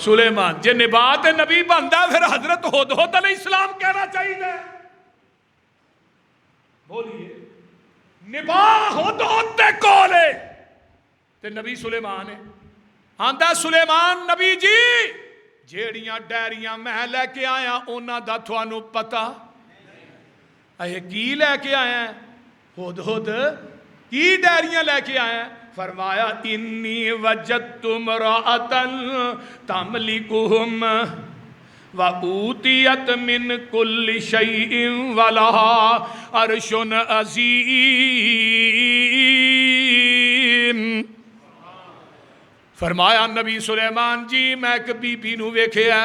سلیمان. جے نباہ تے نبی بندا پھر حضرت ہدہد علیہ السلام کہنا چاہیے. بولیے. نباہ ہدہد تے کول ہے تے نبی سلیمان ہے. آندا سلیمان نبی جی جیڑیاں ڈیریاں میں لے کے آیا انہاں دا تھانوں پتہ اے کی لے کے آیا ہے؟ ہدہد کی ڈیریاں لے کے آیا ہے؟ فرمایا انی وجدت امرأۃ تملکہم وَأُوتِيَتْ مِنْ كُلِّ شَيْءٍ وَلَهَا عَرْشٌ عَظِيمٌ. فرمایا نبی سلیمان جی میں ایک بی بی نو ویکھیا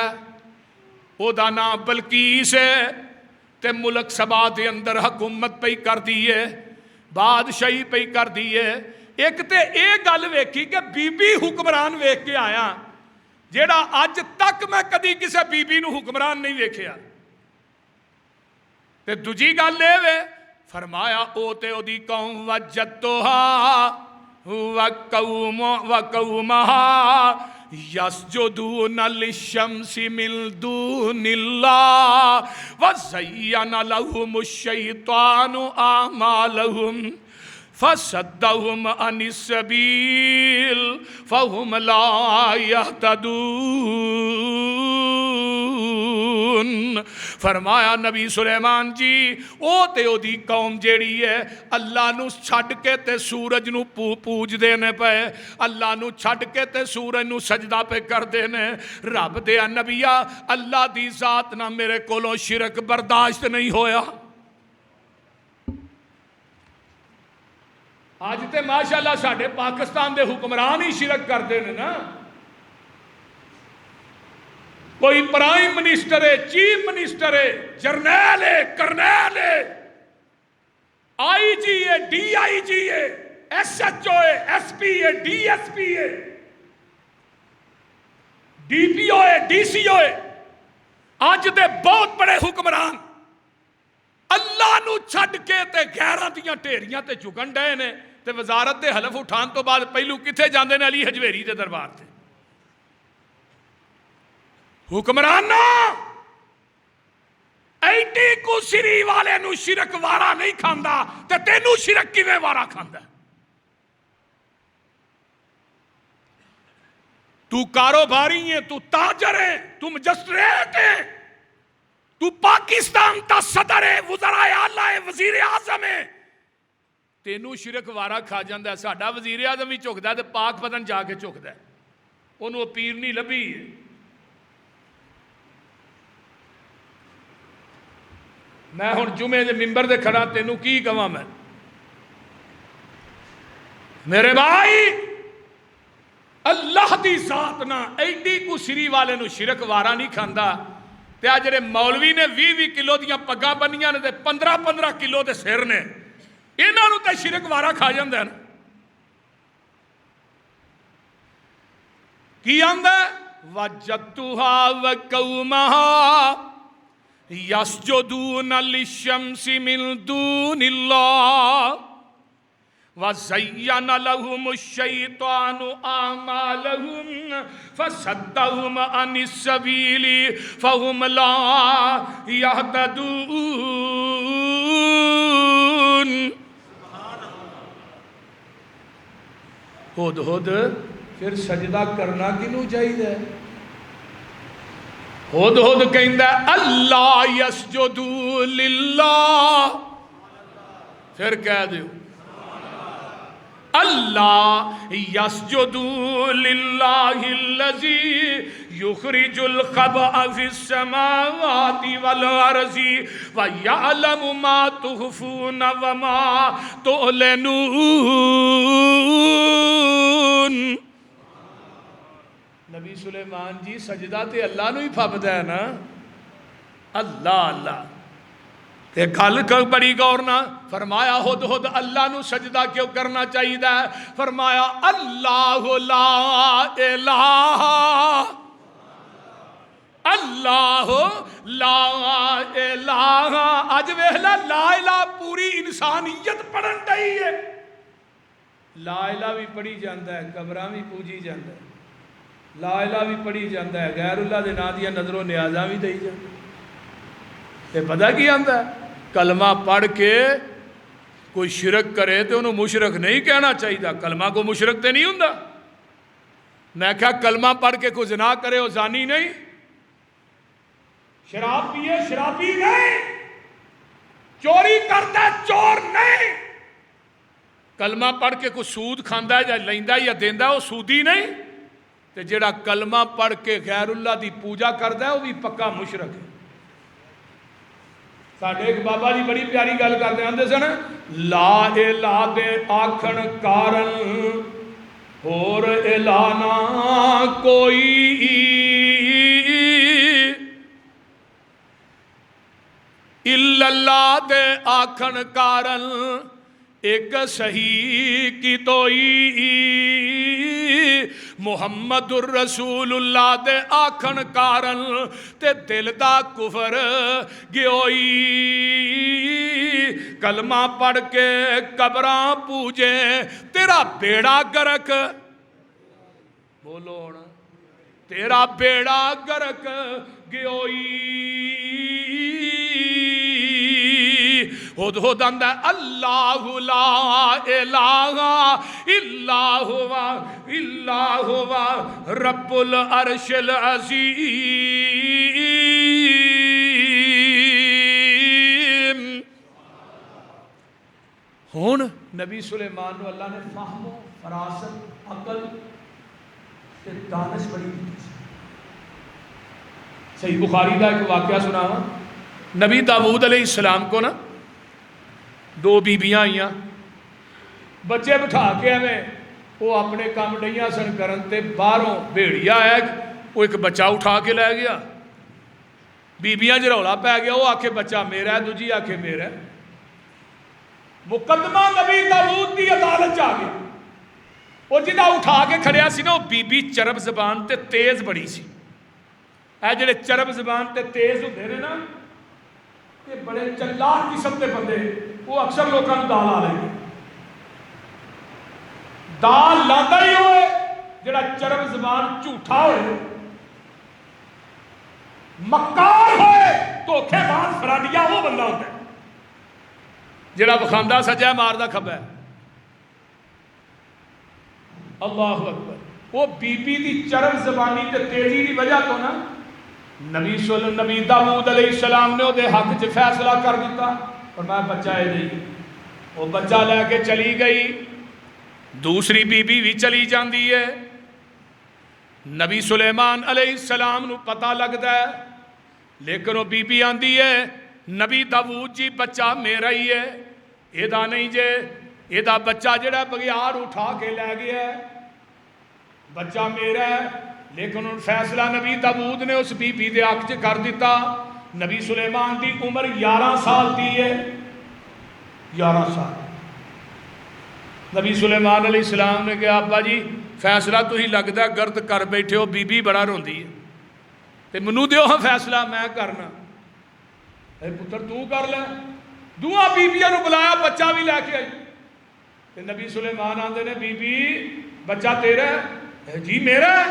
او دا نام بلقیس ہے تے ملک سبا دے اندر حکومت پئی کر دی ہے بادشاہی پئی کر دی ہے. ایک تے اے گل ویکھی کہ بی بی حکمران ویکھ کے آیا جیڑا اج تک میں کدی کسے بی بی نو حکمران نہیں ویکھیا. تے دوجی گل اے وے فرمایا او تے او دی قوم وجدتھا وقومها يسجدون للشمس من دون الله وزين لهم الشيطان أعمالهم فصدهم عن السبيل فهم لا يهتدون. فرمایا نبی سلیمان جی او تے او دی قوم جیڑی ہے اللہ نو چھڈ کے تے سورج نو پوج دینے پے اللہ نو چھڈ کے تے سورج نو سجدہ پہ کر دینے. رب دیا نبیا اللہ دی ذات نہ میرے کولوں شرک برداشت نہیں ہویا. آج تے ماشاءاللہ ساڈے پاکستان دے حکمران ہی شرک کرتے ہیں نا. کوئی پرائم منسٹر ہے چیف منسٹر ہے جرنیل ہے کرنیل ہے آئی جی ہے ڈی آئی جی ہے ایس ایچ او ہے ایس پی ہے ڈی ایس پی ہے ڈی پی او ہے ڈی سی او ہے. آج دے بہت بڑے حکمران اللہ نو چھڈ کے تے غیراں دیاں ٹھیریاں تے جھکن ڈے نے تے وزارت دے حلف اٹھان تو بعد پہلو کتھے جاندے نے علی حجویری دے دربار تے. حکمران ایڈی کو سری والے نو شرک وارا نہیں کھاندا تے تینو شرک کیویں وارا کھاندا؟ تو کاروباری ہے تو تاجر ہے تو مجسٹریٹ ہے تو پاکستان تا صدر ہے وزراء اعلیٰ ہے وزیر اعظم ہے تینو شرک وارا کھا جاندہ ہے. ساڈا وزیر اعظم ہی چکدا ہے تے پاک پتن جا کے چکدا ہے انہوں پیر نہیں لبھی ہے. میں ہن جمعے دے ممبر دے کھڑا تینو کی کہاں میں میرے بھائی اللہ دی ذات نہ ایڈی کو سری والے نو شرک وارا نہیں کھاندا. تے آ جڑے مولوی نے 20 کلو دیاں پگاں بنیاں نے تے 15 کلو دے سر نے انہاں نو تے شرک وارا کھا جاندا ہے نا. کی آندا وجدتھا وقومها يسجدون للشمس من دون الله وَزَيَّنَ لَهُمُ الشَّيْطَانُ أَعْمَالَهُمْ فَصَدَّهُمْ عَنِ السَّبِيلِ فَهُمْ لَا يَهْتَدُونَ. ہدہد پھر سجدہ کرنا کینوں چاہیے؟ ہدہد کہندا اللہ یسجد للہ. پھر کہہ دیو اللہ یسجد للہ الذی یخرج الخبأ فی السماوات والارض ویعلم ما تخفون وما تعلنون. نبی سلیمان جی سجدہ تے اللہ نو ہی پھبدا ہے نا. اللہ اللہ تے گل بڑی غور نہ فرمایا ہدہد اللہ نو سجدہ کیوں کرنا چاہیے؟ فرمایا اللہ لا الہ اللہ لا الہ، اج ویکھ لا الہ پوری انسانیت پڑھن ڈئی ہے، لا الہ بھی پڑھی جاندا ہے، قبراں بھی پوجی جاندا ہے، لا الہ بھی پڑھی جاندا ہے، غیر اللہ دے ناں دیاں نظر و نیازاں بھی دئی جاندا ہے۔ تے پتہ کی آندا ہے؟ کلمہ پڑھ کے کوئی شرک کرے تو انہوں مشرک نہیں کہنا چاہیے، کلمہ کو مشرک تے نہیں ہوندا۔ میں کہا کلمہ پڑھ کے کوئی زنا کرے وہ زانی نہیں، شراب پیے شرابی نہیں، چوری کرتا ہے چور نہیں، کلمہ پڑھ کے کوئی سود کھاندا ہے یا لیندا ہے یا دیندا ہے وہ سودی نہیں، تے جڑا کلمہ پڑھ کے غیر اللہ دی پوجا کردا ہے وہ بھی پکا مشرک ہے۔ ساڈے ایک بابا جی بڑی پیاری گل کرتے آندے سن، لا الہ دے آکھن کارن اور الہ نہ کوئی، الا اللہ دے آکھن کارن ایک صحیح کی توئی، محمد الرسول اللہ دے آکھن کارن تے دل دا کفر گیوئی، کلمہ پڑھ کے قبراں پوجے تیرا بیڑا گرک، بولو نا، تیرا بیڑا گرک گیوئی۔ ہد آندا اللہ لا الہ الا ہوا رب العرش العظیم۔ ہن نبی سلیمان نو اللہ نے فہم و فراست عقل تے دانش بڑی دی۔ صحیح بخاری دا ایک واقعہ سناواں، نبی داؤد علیہ السلام کو نا دو بیبیاں آئیاں، بچے بٹھا کے ہمیں وہ اپنے کام ڈیاں سن کرن تے باہروں بھیڑیا ہے وہ ایک بچہ اٹھا کے لے گیا، بیبیاں جرولا پہ گیا، وہ آکھے بچہ میرا ہے، دوجی آکھے میرا ہے، مقدمہ نبی داؤد دی عدالت آ گیا۔ وہ جنہ اٹھا کے کھڑیا سی نا وہ بی بی چرب زبان تے تیز بڑی سی، اے جڑے چرب زبان تے تیز ہوندے نے نا تے بڑے چلاک قسم دے بندے، وہ اکثر لوگوں کو دال آ رہے ہیں، دال لاتا ہی ہوئے جڑا چرب زبان جھوٹا ہوئے، مکار ہوئے، دھوکھے باز فرادیا وہ بندہ ہوتا ہے جڑا بخاندہ سجا ماردہ کھبا ہے۔ اللہ اکبر، وہ بی بی دی چرب زبانی تے تیزی دی وجہ تو نا نبی داؤد علیہ السلام نے وہ دے حق چ فیصلہ کر دیتا اور میں بچہ ہے نہیں، وہ بچہ لے کے چلی گئی، دوسری بی بی بھی چلی جاندی ہے، نبی سلیمان علیہ السلام نو پتہ لگتا ہے، لیکن وہ بی بی آندی ہے نبی داؤد جی بچہ میرا ہی ہے، ایدہ نہیں جے، ایدہ بچہ جڑا بغیار اٹھا کے لے گیا ہے، بچہ میرا ہے، لیکن ان فیصلہ نبی داؤد نے اس بی بی دے حق چ کر دیتا۔ نبی سلیمان دی عمر 11 سال دی ہے، 11 سال۔ نبی سلیمان علیہ السلام نے کہا ابا جی فیصلہ تو ہی لگتا ہے گرد کر بیٹھے ہو، بی بی بڑا روندی ہے تے منو دیو ہاں فیصلہ میں کرنا، اے پتر تو کر لے، دوہاں بیبیاں نو بلایا، بچہ بھی لے کے آئی، تے نبی سلیمان آندے نے بی بی بچہ تیرا ہے؟ جی میرا ہے،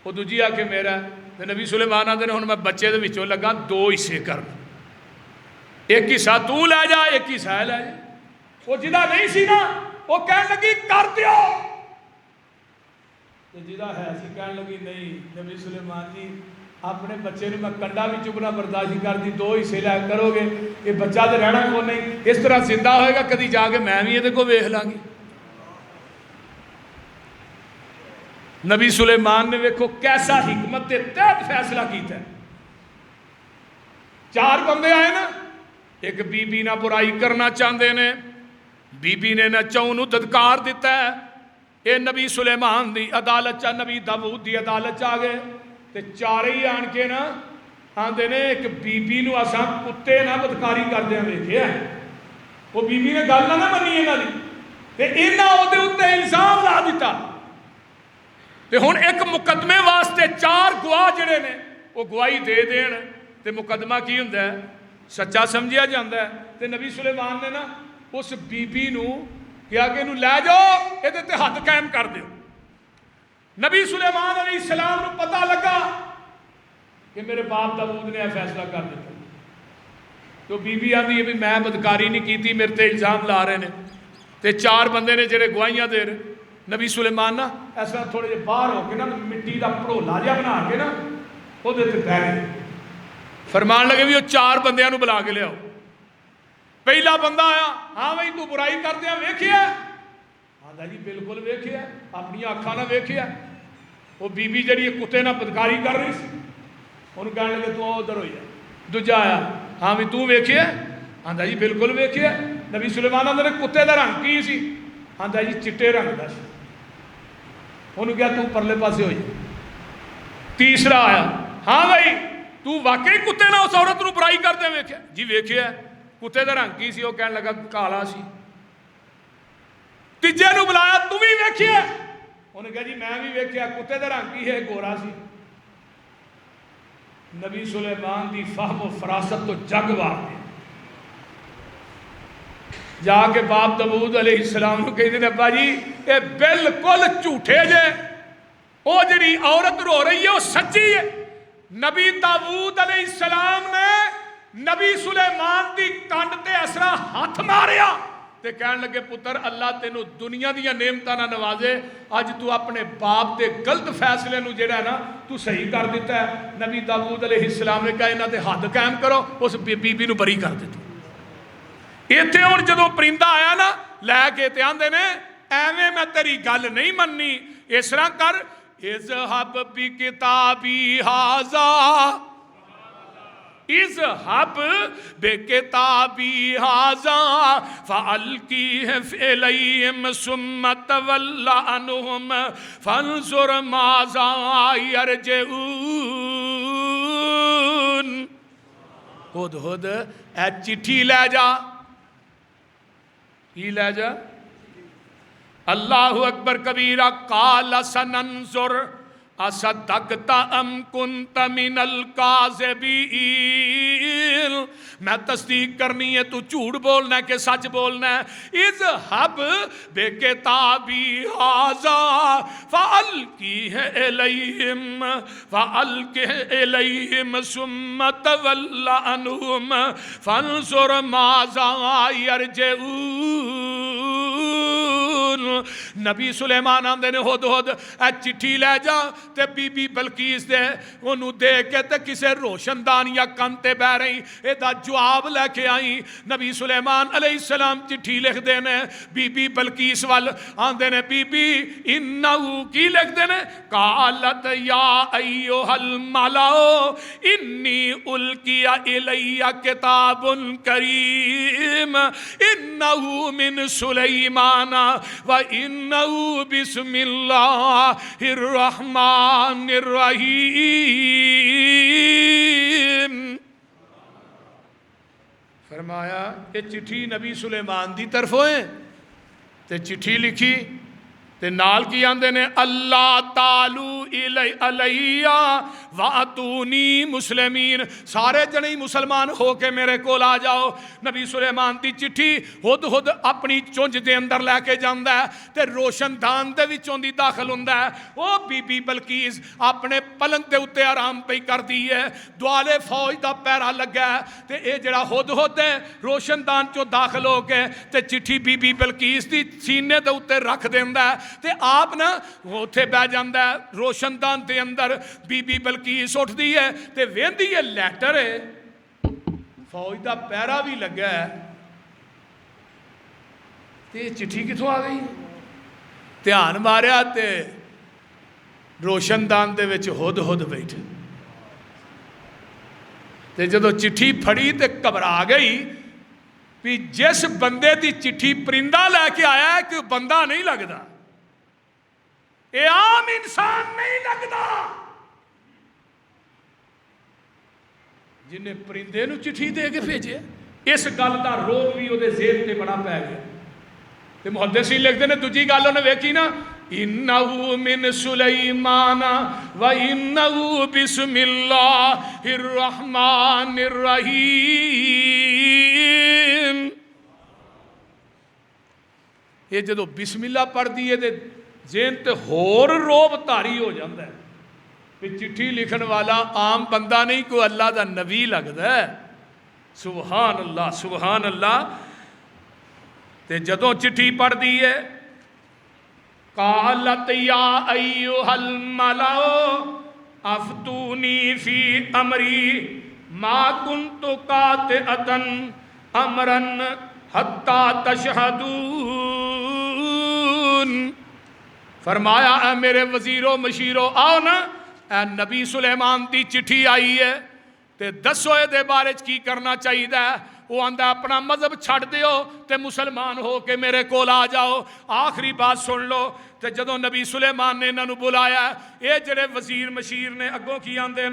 وہ دوجی آ کے میرا ہے، تے نبی سلیمان آندے نے ہن میں بچے دے وچوں لگا 2 حصے کرنا، ایک حصہ تو لے جا ایک حصہ لے جا۔ وہ جدہ نہیں سی نا وہ کہنے لگی کر دیو، تو جدہ ہے سی کہنے لگی نہیں نبی سلیمان جی اپنے بچے نے میں کنڈا بھی چکنا برداشت کر دی، 2 حصے لے کرو گے یہ بچہ تو رہنا کو نہیں، اس طرح زندہ ہوئے گا کدی جا کے میں بھی یہ کو ویکھ لاں گی۔ نبی سلیمان نے ویکھو کیسا حکمت کے تحت فیصلہ کیتا ہے۔ 4 بندے آئے نا، ایک بی بی نہ برائی کرنا چاہتے نے، بی بی نے نہ چون ددکار دیتا ہے، اے نبی سلیمان دی عدالت چا نبی داؤد دی عدالت چا گئے، تے 4 ہی آن کے نا آندے نے ایک بی بی نو اساں کتے نہ بدکاری کردے ویکھیا ہے، وہ بی بی نے گل نہ منی انہاں دی، تے انہاں اودے اوتے الزام لا دیتا، تے ہن ایک مقدمے واسطے 4 گواہ جڑے نے وہ گواہی دے دین تے مقدمہ کی ہوندا ہے سچا سمجھیا جاندا ہے تے نبی سلیمان نے نا اس بی بی نو کیا کہ انہوں لے جاؤ یہ تے حد قائم کر دیو نبی سلیمان علیہ السلام نو پتہ لگا کہ میرے باپ داؤد نے فیصلہ کر دیتا تو بی بی آدھی ہے بھی میں بدکاری نہیں کیتی میرے تے الزام لا رہے نے تے 4 بندے نے جڑے گواہیاں دے رہے نبی سلیمان نا ایسا تھوڑے جے باہر ہو کے نا مٹی دا پڑولا جہا بنا کے نا وہ تے بہ گئے فرمان لگے بھی وہ 4 بندیاں نو بلا کے لے آؤ پہلا بندہ آیا ہاں بھائی تو برائی کرتے ہیں ویکھیا ہاں جی بالکل ویکھیا اپنی آنکھاں نہ ویکھیا وہ بی بی جڑی کتے نہ بدکاری کر رہی سی انہوں کہنے لگے تو ادھر ہوئی ہے دوجا آیا ہاں بھی تو ویکھیا ہاں جی بالکل ویکھیا نبی سلیمان نے کتے دا رنگ کی سی ہاں جی چٹے رنگ دا سی انہوں کہا تو پرلے پاسے ہوئی تیسرا آیا ہاں بھائی تو واقعی کتے نہ اس عورت نو برائی کرتے ویکھیا جی ویکھیا کتے دا رنگ کی سی وہ کہنے لگا کالا سی تیجے نو بلایا تو بھی ویکھیا انہوں کہا جی میں بھی ویکھیا کتے دا رنگ کی ہے گورا سی نبی سلیمان دی فہم و فراست تو جگ وار دے جا کے باپ داؤد علیہ السلام کو کہتے ہیں ابا جی یہ بالکل جھوٹے جے وہ جڑی عورت رو رہی ہے وہ سچی ہے نبی داؤد علیہ السلام نے نبی سلیمان دی کنڈ تے اسرا ہاتھ ماریا تے کہنے لگے پتر اللہ تینو دنیا دیا نعمتاں نہ نوازے اج تو اپنے باپ دے غلط فیصلے نو جڑا ہے نا تو صحیح کر دیتا ہے نبی داؤد علیہ السلام نے کہا انہاں تے حد قائم کرو اس بی بی نو بری کر دیتا ایتھے ہن جدوں پرندہ آیا نا لے کے تے آندے نے ایویں میں تیری گل نہیں مننی اس طرح کر اذهب بکتابی ھذا اذهب بکتابی ھذا فالقیہ فی الیہم ثم تول عنہم فانظر ماذا یرجعون ہدہد اے چٹھی لے جا ہی لے جا اللہ اکبر کبیرہ قال سننظر اصدقت ام کنت من الکاذبین میں تصدیق کرنی ہے تو جھوٹ بولنا ہے کہ سچ بولنا ہے اذهب بکتابی ھذا فالقیہ الیہم ثم تول عنہم فانظر ماذا یرجعون نبی سلیمان آندے نے ہدہد اے چٹھی لے جا تے بی بی بلقیس دے انہوں دے کے تے کسے روشن دان یا کنتے بہ رہی اے دا جواب لے کے آئیں نبی سلیمان علیہ السلام چٹھی لکھ دینے بی بی بلقیس وال آندے نے بی بی انہو کی لکھ دینے قالت یا ایوہ الملو انی القی الی کتاب کریم انہو من سلیمان وَإِنَّهُ بِسْمِ اللَّهِ الرَّحْمَنِ الرَّحِيمِ فرمایا کہ چٹھی نبی سلیمان دی طرف ہوئے تے چٹھی لکھی تے نال کی آندے نے اللہ تعالو علیہ واتونی مسلمین سارے جنے مسلمان ہو کے میرے کول آ جاؤ نبی سلیمان دی چٹھی ہدہد اپنی چونج دے اندر لے کے جاندا ہے تے روشن دان دے وچوں دی داخل ہوندا ہے او بی بی بلقیس اپنے پلنگ دے اوتے آرام پئی کر دی ہے دوالے فوج دا پیرا لگا ہے تے اے جڑا ہدہد ہے روشن دان چوں داخل ہو کے تے چٹھی بی بی بلقیس دی سینے دے اوتے رکھ دیندا ہے تے آپ نا اوتھے بہ جاندا ہے روشن دان دے اندر بی بی بلقیس اٹھ دی ہے تے ویندی ہے لیٹر ہے فوج دا پیرا بھی لگا ہے تے چٹھی کتھوں آ گئی دھیان ماریا تے روشن دان دے وچ ہدہد بیٹھے تے جدو چٹھی پھڑی تے گھبرا گئی بھی جس بندے دی چٹھی پرندہ لے کے آیا ہے کہ بندہ نہیں لگدا اے عام انسان نہیں لگدا جنہیں پرندے نو چٹھی دے کے بھیجے اس گل دا روب بھی وہ ذہن تے بڑا پی گیا تے محدثین لکھتے ہیں دوجی گل انہیں ویکھی نا انہو من سلیمان و انہو بسم اللہ الرحمن الرحیم. یہ جدو بسم اللہ پڑھ دیئے دے ذہن تے ہور روب تاری ہو جاندہ ہے کہ چٹھی لکھن والا عام بندہ نہیں، کوئی اللہ دا نبی لگتا ہے. سبحان اللہ سبحان اللہ. تے جدوں چٹھی پڑھ دیئے قالت یا ایوہ الملأ افتونی فی امری ما کنت قاطعۃ امرا حتی تشہدون. فرمایا اے میرے وزیرو مشیرو آؤ نا، اے نبی سلیمان دی چٹھی آئی ہے تے دسو اے دے بارے کی کرنا چاہیے ہے. وہ آندہ اپنا مذہب چھڑ دیو تے مسلمان ہو کے میرے کول آ جاؤ. آخری بات سن لو. تے جدوں نبی سلیمان نے انہوں بلایا، اے جڑے وزیر مشیر نے اگوں کی آندے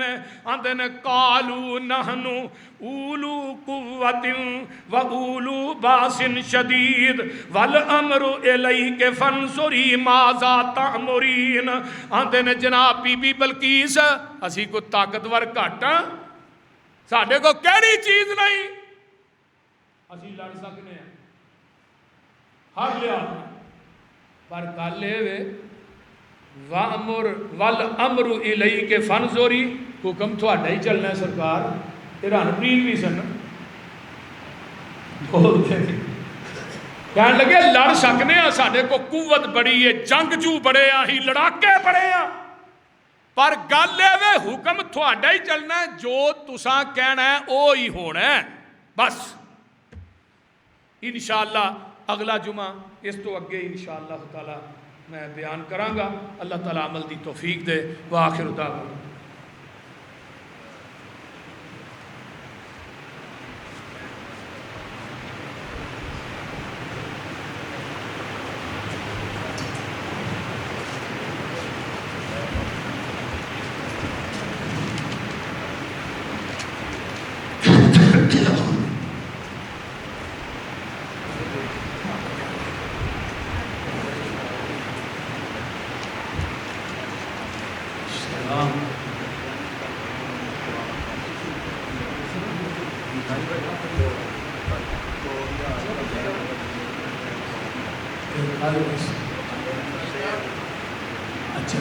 نے قالو نحنو اولو قوت و اولو باس شدید والامر الیک فانظری ماذا تأمرین. آندے نے جناب بی بی بلقیس اسی کو طاقتور گھٹ ہاں، ساڈے کو کہڑی چیز نہیں، اسی لڑ سکنے ہیں ہر لحاظ میں، پر گل اے وامر والامر الیک فانظری، حکم تھوڑا ہی چلنا ہے سرکار. ایران پریت بھی سن کہنے لگے لڑ سکنے ہیں، ساڈے کو قوت بڑی ہے، جنگجو بڑے ہیں، ہی لڑاکے بڑے ہیں، پر گل اے حکم تھوڑا ہی چلنا ہے، جو تساں کہنا ہے او ہی ہونا ہے بس. انشاءاللہ اگلا جمعہ اس تو اگے انشاءاللہ تعالی میں بیان کرانگا. اللہ تعالیٰ عمل دی توفیق دے. وآخر دعوانا اچھا